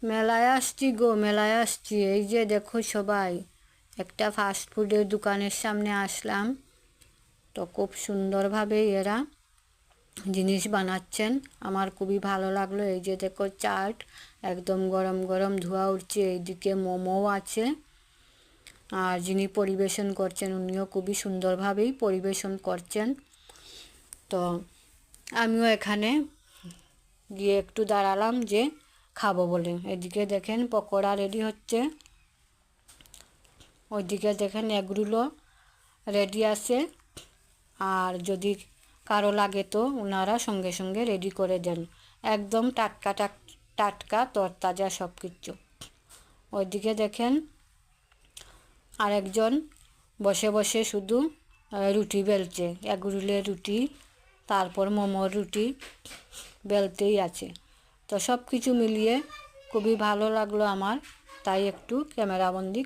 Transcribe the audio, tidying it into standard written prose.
মেলায় আসছি গো, মেলায় আসছি। এই যে দেখো সবাই, একটা ফাস্ট ফুডের দোকানের সামনে আসলাম। তো খুব সুন্দরভাবে এরা জিনিস বানাচ্ছেন, আমার খুবই ভালো লাগলো। এই যে দেখো চাট, একদম গরম গরম ধোয়া উঠছে। এইদিকে মোমো আছে, আর যিনি পরিবেশন করছেন উনিও খুবই সুন্দরভাবেই পরিবেশন করছেন। তো আমিও এখানে গিয়ে একটু দাঁড়ালাম যে খাবো বলে। এদিকে দেখেন পকোড়া রেডি হচ্ছে, ওইদিকে দেখেন এগরোলও রেডি আছে। আর যদি কারো লাগে তো ওনারা সঙ্গে সঙ্গে রেডি করে দেন, একদম টাটকা টাটকা তরতাজা সব কিছু। ওইদিকে দেখেন আরেকজন বসে বসে শুধু রুটি বেলছে, এগরোলের রুটি, তারপর মোমোর রুটি বেলতেই আছে। তো সব কিছু মিলিয়ে খুবই ভালো লাগলো আমার, তাই একটু ক্যামেরাবন্দি